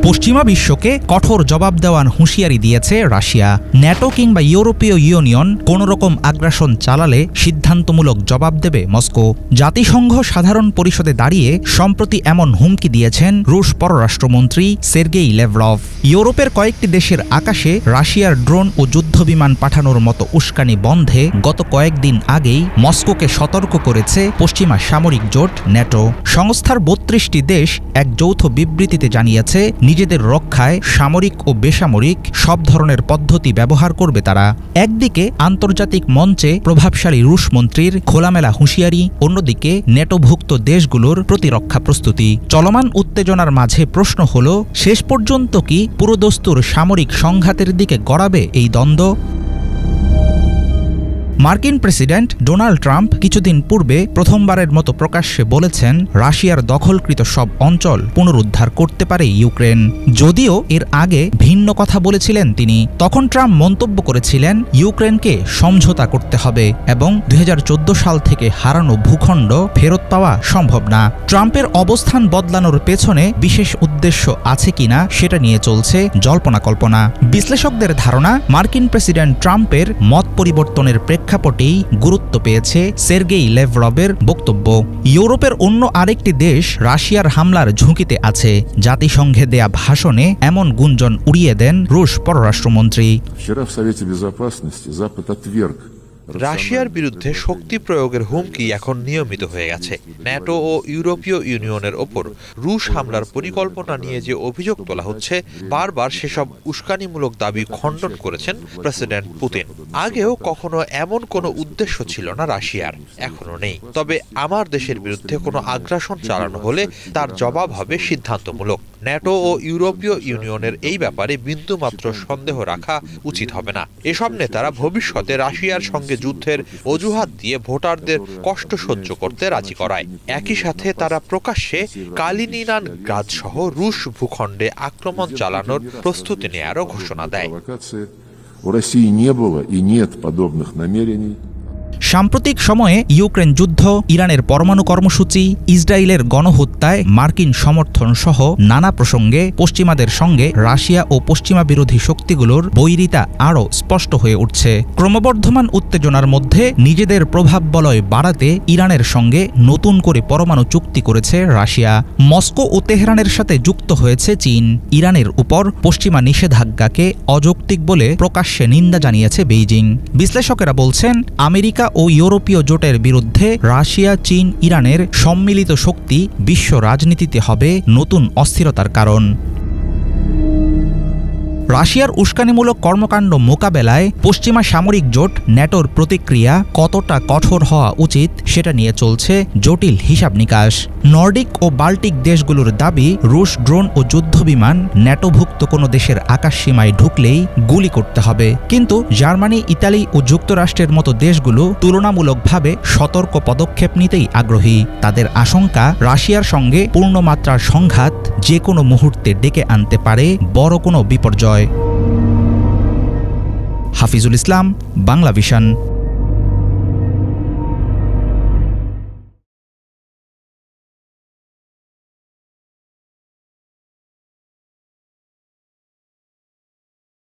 পশ্চিমা বিশ্বকে কঠোর জবাব দেওয়ার হুঁশিয়ারি দিয়েছে রাশিয়া। ন্যাটো কিংবা ইউরোপীয় ইউনিয়ন কোনোরকম আগ্রাসন চালালে সিদ্ধান্তমূলক জবাব দেবে মস্কো। জাতিসংঘ সাধারণ পরিষদে দাঁড়িয়ে সম্প্রতি এমন হুমকি দিয়েছেন রুশ পররাষ্ট্রমন্ত্রী সের্গেই ল্যাভরভ। ইউরোপের কয়েকটি দেশের আকাশে রাশিয়ার ড্রোন ও যুদ্ধবিমান পাঠানোর মতো উস্কানি বন্ধে গত কয়েকদিন আগেই মস্কোকে সতর্ক করেছে পশ্চিমা সামরিক জোট ন্যাটো। সংস্থার ৩২টি দেশ এক যৌথ বিবৃতিতে জানিয়েছে নিজেদের রক্ষায় সামরিক ও বেসামরিক সব ধরনের পদ্ধতি ব্যবহার করবে তারা। একদিকে আন্তর্জাতিক মঞ্চে প্রভাবশালী রুশ মন্ত্রীর খোলামেলা হুঁশিয়ারি, অন্যদিকে ন্যাটোভুক্ত দেশগুলোর প্রতিরক্ষা প্রস্তুতি। চলমান উত্তেজনার মাঝে প্রশ্ন হল, শেষ পর্যন্ত কি পুরোদস্তুর সামরিক সংঘাতের দিকে গড়াবে এই দ্বন্দ্ব? মার্কিন প্রেসিডেন্ট ডোনাল্ড ট্রাম্প কিছুদিন পূর্বে প্রথমবারের মতো প্রকাশ্যে বলেছেন রাশিয়ার দখলকৃত সব অঞ্চল পুনরুদ্ধার করতে পারে ইউক্রেন। যদিও এর আগে ভিন্ন কথা বলেছিলেন তিনি। তখন ট্রাম্প মন্তব্য করেছিলেন ইউক্রেনকে সমঝোতা করতে হবে এবং ২০১৪ সাল থেকে হারানো ভূখণ্ড ফেরত পাওয়া সম্ভব না। ট্রাম্পের অবস্থান বদলানোর পেছনে বিশেষ উদ্দেশ্য আছে কিনা সেটা নিয়ে চলছে জল্পনা কল্পনা। বিশ্লেষকদের ধারণা, মার্কিন প্রেসিডেন্ট ট্রাম্পের মত পরিবর্তনের প্রেক্ষাপটেই গুরুত্ব পেয়েছে সের্গেই ল্যাভরভের বক্তব্য। ইউরোপের অন্য আরেকটি দেশ রাশিয়ার হামলার ঝুঁকিতে আছে। জাতিসংঘে দেয়া ভাষণে এমন গুঞ্জন উড়িয়ে দেন রুশ পররাষ্ট্রমন্ত্রী। রাশিয়ার বিরুদ্ধে শক্তি প্রয়োগের হুমকি এখন নিয়মিত হয়ে গেছে। ন্যাটো ও ইউরোপীয় ইউনিয়নের ওপর রুশ হামলার পরিকল্পনা নিয়ে যে অভিযোগ তোলা হচ্ছে, বারবার সেসব উস্কানিমূলক দাবি খণ্ডন করেছেন প্রেসিডেন্ট পুতিন। আগেও কখনো এমন কোনো উদ্দেশ্য ছিল না রাশিয়ার, এখনো নেই। তবে আমার দেশের বিরুদ্ধে কোনো আগ্রাসন চালানো হলে তার জবাব হবে সিদ্ধান্তমূলক। ন্যাটো ও ইউরোপীয় ইউনিয়নের এই ব্যাপারে বিন্দুমাত্র সন্দেহ রাখা উচিত হবে না। এসব নেতারা ভবিষ্যতে রাশিয়ার সঙ্গে যুদ্ধের অজুহাত দিয়ে ভোটারদের কষ্ট সহ্য করতে রাজি করায়। একই সাথে তারা প্রকাশ্যে কালিনিনগ্রাদ সহ রুশ ভূখণ্ডে আক্রমণ চালানোর প্রস্তুতি নেয়ারও ঘোষণা দেয়। সাম্প্রতিক সময়ে ইউক্রেন যুদ্ধ, ইরানের পরমাণু কর্মসূচি, ইসরায়েলের গণহত্যায় মার্কিন সমর্থন সহ নানা প্রসঙ্গে পশ্চিমাদের সঙ্গে রাশিয়া ও পশ্চিমা বিরোধী শক্তিগুলোর বৈরিতা আরও স্পষ্ট হয়ে উঠছে। ক্রমবর্ধমান উত্তেজনার মধ্যে নিজেদের প্রভাব বলয় বাড়াতে ইরানের সঙ্গে নতুন করে পরমাণু চুক্তি করেছে রাশিয়া। মস্কো ও তেহরানের সাথে যুক্ত হয়েছে চীন। ইরানের উপর পশ্চিমা নিষেধাজ্ঞাকে অযৌক্তিক বলে প্রকাশ্যে নিন্দা জানিয়েছে বেইজিং। বিশ্লেষকেরা বলছেন, আমেরিকা ও ইউরোপীয় জোটের বিরুদ্ধে রাশিয়া, চীন, ইরানের সম্মিলিত শক্তি বিশ্ব রাজনীতিতে হবে নতুন অস্থিরতার কারণ। রাশিয়ার উস্কানিমূলক কর্মকাণ্ড মোকাবেলায় পশ্চিমা সামরিক জোট ন্যাটোর প্রতিক্রিয়া কতটা কঠোর হওয়া উচিত সেটা নিয়ে চলছে জটিল হিসাব নিকাশ। নর্ডিক ও বাল্টিক দেশগুলোর দাবি, রুশ ড্রোন ও যুদ্ধবিমান ন্যাটোভুক্ত কোনো দেশের আকাশসীমায় ঢুকলেই গুলি করতে হবে। কিন্তু জার্মানি, ইতালি ও যুক্তরাষ্ট্রের মতো দেশগুলো তুলনামূলকভাবে সতর্ক পদক্ষেপ নিতেই আগ্রহী। তাদের আশঙ্কা, রাশিয়ার সঙ্গে পূর্ণমাত্রার সংঘাত যে কোনো মুহূর্তে ডেকে আনতে পারে বড় কোনো বিপর্যয়। হাফিজুল ইসলাম, বাংলা ভিশন।